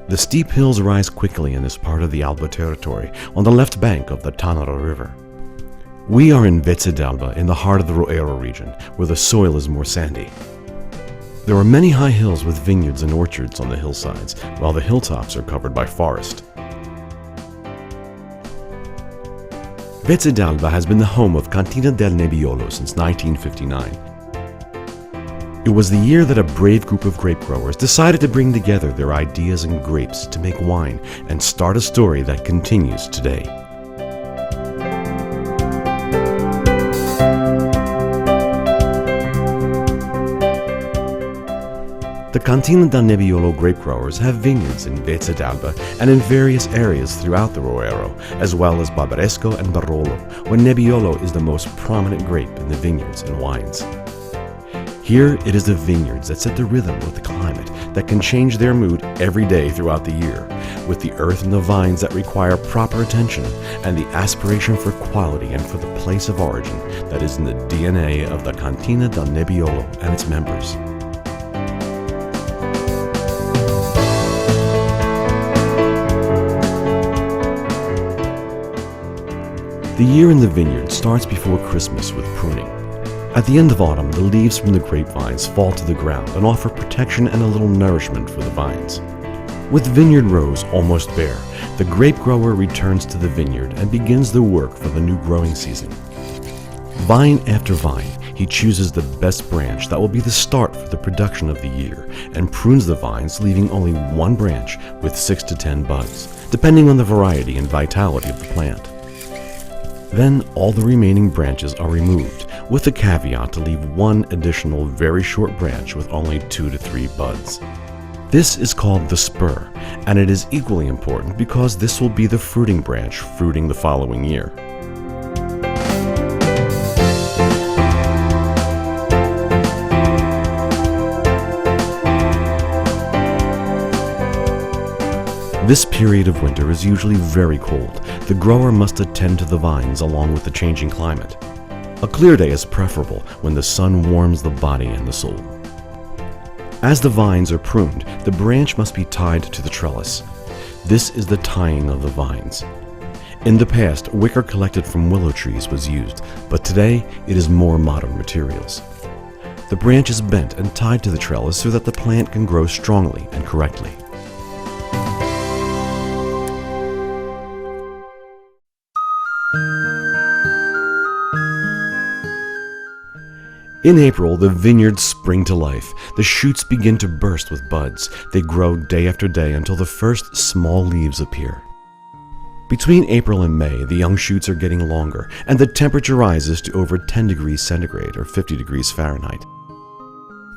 The steep hills rise quickly in this part of the Alba territory on the left bank of the Tanaro River. We are in Vezze d'Alba in the heart of the Roero region, where the soil is more sandy. There are many high hills with vineyards and orchards on the hillsides, while the hilltops are covered by forest. Vezze d'Alba has been the home of Cantina del Nebbiolo since 1959. It was the year that a brave group of grape growers decided to bring together their ideas and grapes to make wine and start a story that continues today. The Cantina del Nebbiolo grape growers have vineyards in Vezze d'Alba and in various areas throughout the Roero, as well as Barbaresco and Barolo, where Nebbiolo is the most prominent grape in the vineyards and wines. Here, it is the vineyards that set the rhythm of the climate that can change their mood every day throughout the year, with the earth and the vines that require proper attention and the aspiration for quality and for the place of origin that is in the DNA of the Cantina del Nebbiolo and its members. The year in the vineyard starts before Christmas with pruning. At the end of autumn, the leaves from the grapevines fall to the ground and offer protection and a little nourishment for the vines. With vineyard rows almost bare, the grape grower returns to the vineyard and begins the work for the new growing season. Vine after vine, he chooses the best branch that will be the start for the production of the year and prunes the vines, leaving only one branch with 6 to 10 buds, depending on the variety and vitality of the plant. Then all the remaining branches are removed, with the caveat to leave one additional very short branch with only 2 to 3 buds. This is called the spur, and it is equally important because this will be the fruiting branch fruiting the following year. This period of winter is usually very cold. The grower must attend to the vines along with the changing climate. A clear day is preferable when the sun warms the body and the soul. As the vines are pruned, the branch must be tied to the trellis. This is the tying of the vines. In the past, wicker collected from willow trees was used, but today it is more modern materials. The branch is bent and tied to the trellis so that the plant can grow strongly and correctly. In April, the vineyards spring to life. The shoots begin to burst with buds. They grow day after day until the first small leaves appear. Between April and May, the young shoots are getting longer, and the temperature rises to over 10 degrees centigrade or 50 degrees Fahrenheit.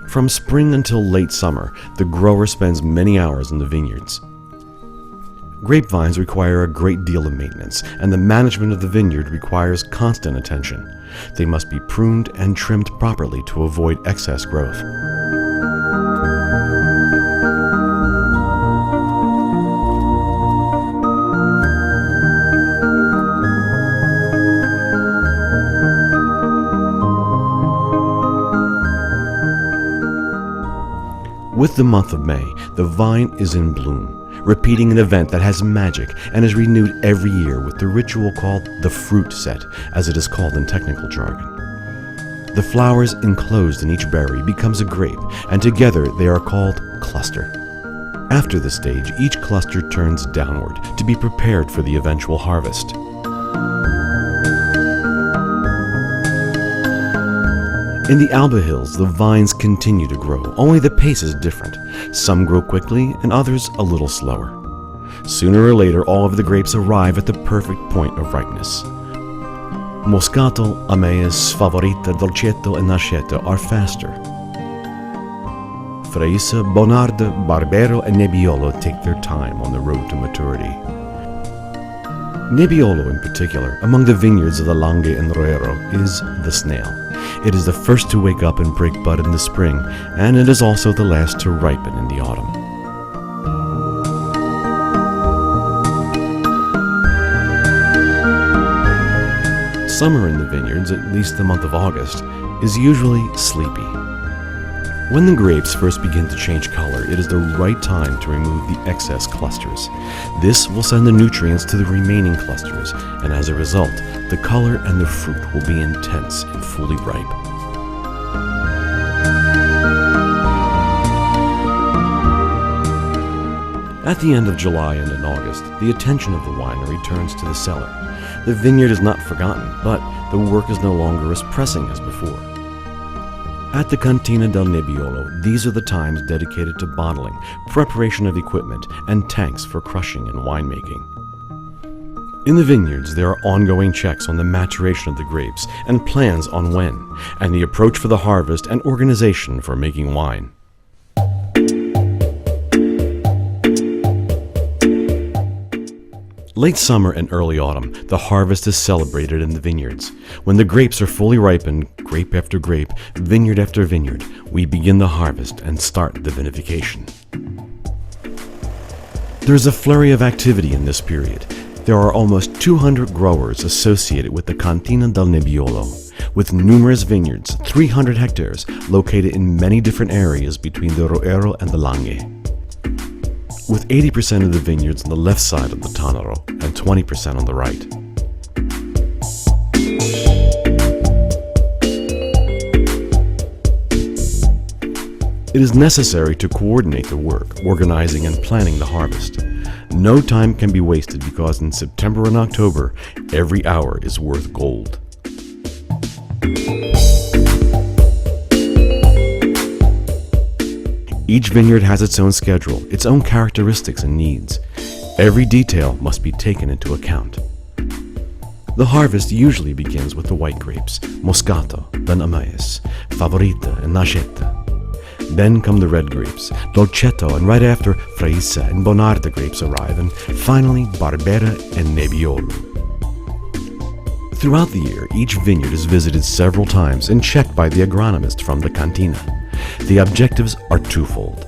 From spring until late summer, the grower spends many hours in the vineyards. Grapevines require a great deal of maintenance, and the management of the vineyard requires constant attention. They must be pruned and trimmed properly to avoid excess growth. With the month of May, the vine is in bloom, repeating an event that has magic and is renewed every year with the ritual called the fruit set, as it is called in technical jargon. The flowers enclosed in each berry becomes a grape, and together they are called cluster. After this stage, each cluster turns downward to be prepared for the eventual harvest. In the Alba Hills, the vines continue to grow, only the pace is different. Some grow quickly and others a little slower. Sooner or later, all of the grapes arrive at the perfect point of ripeness. Moscato, Amaeus, Favorita, Dolcetto, and Nascetto are faster. Freisa, Bonarda, Barbero, and Nebbiolo take their time on the road to maturity. Nebbiolo in particular, among the vineyards of the Langhe and Roero, is the snail. It is the first to wake up and break bud in the spring, and it is also the last to ripen in the autumn. Summer in the vineyards, at least the month of August, is usually sleepy. When the grapes first begin to change color, it is the right time to remove the excess clusters. This will send the nutrients to the remaining clusters, and as a result, the color and the fruit will be intense and fully ripe. At the end of July and in August, the attention of the winery turns to the cellar. The vineyard is not forgotten, but the work is no longer as pressing as before. At the Cantina del Nebbiolo, these are the times dedicated to bottling, preparation of equipment, and tanks for crushing and winemaking. In the vineyards, there are ongoing checks on the maturation of the grapes and plans on when, and the approach for the harvest and organization for making wine. Late summer and early autumn, the harvest is celebrated in the vineyards. When the grapes are fully ripened, grape after grape, vineyard after vineyard, we begin the harvest and start the vinification. There is a flurry of activity in this period. There are almost 200 growers associated with the Cantina del Nebbiolo, with numerous vineyards, 300 hectares, located in many different areas between the Roero and the Langhe, with 80% of the vineyards on the left side of the Tanaro and 20% on the right. It is necessary to coordinate the work, organizing and planning the harvest. No time can be wasted because in September and October, every hour is worth gold. Each vineyard has its own schedule, its own characteristics and needs. Every detail must be taken into account. The harvest usually begins with the white grapes, Moscato, then Amaes, Favorita, and Nascetta. Then come the red grapes, Dolcetto, and right after, Fraisa and Bonarda grapes arrive, and finally, Barbera and Nebbiolo. Throughout the year, each vineyard is visited several times and checked by the agronomist from the cantina. The objectives are twofold: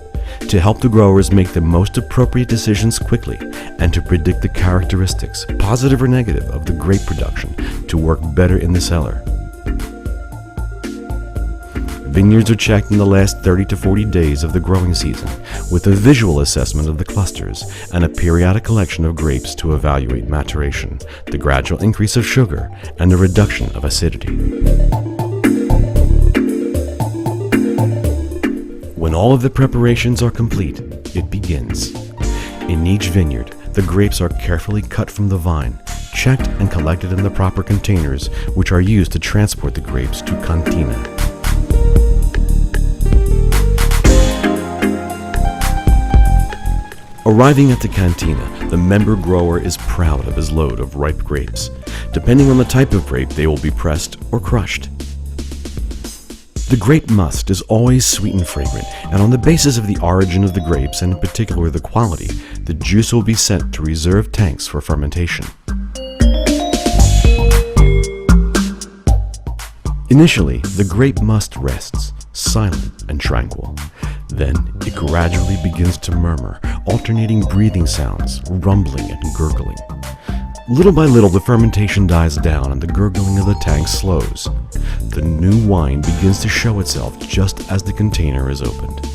to help the growers make the most appropriate decisions quickly, and to predict the characteristics, positive or negative, of the grape production to work better in the cellar. Vineyards are checked in the last 30 to 40 days of the growing season, with a visual assessment of the clusters and a periodic collection of grapes to evaluate maturation, the gradual increase of sugar, and the reduction of acidity. When all of the preparations are complete, it begins. In each vineyard, the grapes are carefully cut from the vine, checked and collected in the proper containers, which are used to transport the grapes to cantina. Arriving at the cantina, the member grower is proud of his load of ripe grapes. Depending on the type of grape, they will be pressed or crushed. The grape must is always sweet and fragrant, and on the basis of the origin of the grapes, and in particular the quality, the juice will be sent to reserve tanks for fermentation. Initially, the grape must rests, silent and tranquil. Then it gradually begins to murmur, alternating breathing sounds, rumbling and gurgling. Little by little, the fermentation dies down and the gurgling of the tank slows. The new wine begins to show itself just as the container is opened.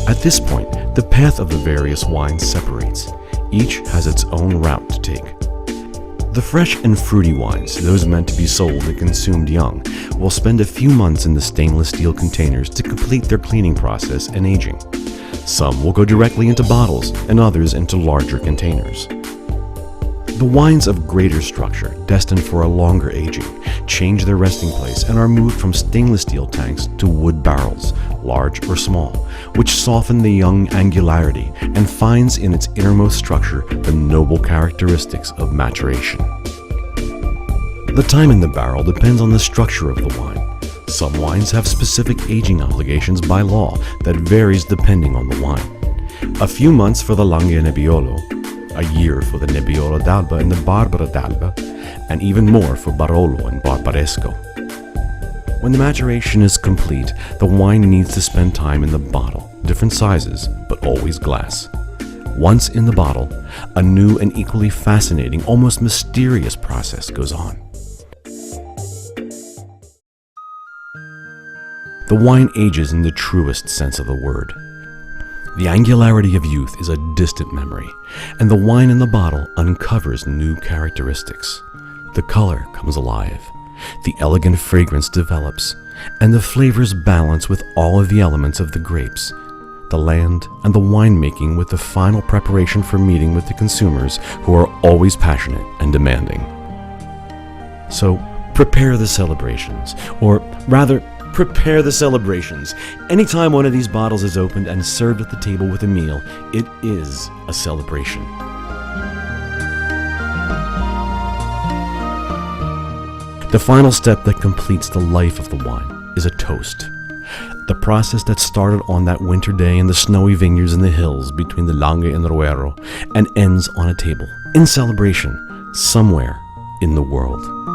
At this point, the path of the various wines separates. Each has its own route to take. The fresh and fruity wines, those meant to be sold and consumed young, will spend a few months in the stainless steel containers to complete their cleaning process and aging. Some will go directly into bottles and others into larger containers. The wines of greater structure, destined for a longer aging, change their resting place and are moved from stainless steel tanks to wood barrels, large or small, which soften the young angularity and finds in its innermost structure the noble characteristics of maturation. The time in the barrel depends on the structure of the wine. Some wines have specific aging obligations by law that varies depending on the wine. A few months for the Langhe Nebbiolo, a year for the Nebbiolo d'Alba and the Barbera d'Alba, and even more for Barolo and Barbaresco. When the maturation is complete, the wine needs to spend time in the bottle, different sizes, but always glass. Once in the bottle, a new and equally fascinating, almost mysterious process goes on. The wine ages in the truest sense of the word. The angularity of youth is a distant memory, and the wine in the bottle uncovers new characteristics. The color comes alive, the elegant fragrance develops, and the flavors balance with all of the elements of the grapes, the land, and the winemaking with the final preparation for meeting with the consumers who are always passionate and demanding. So, prepare the celebrations, or rather, prepare the celebrations. Anytime one of these bottles is opened and served at the table with a meal, it is a celebration. The final step that completes the life of the wine is a toast. The process that started on that winter day in the snowy vineyards in the hills between the Langhe and Roero and ends on a table, in celebration, somewhere in the world.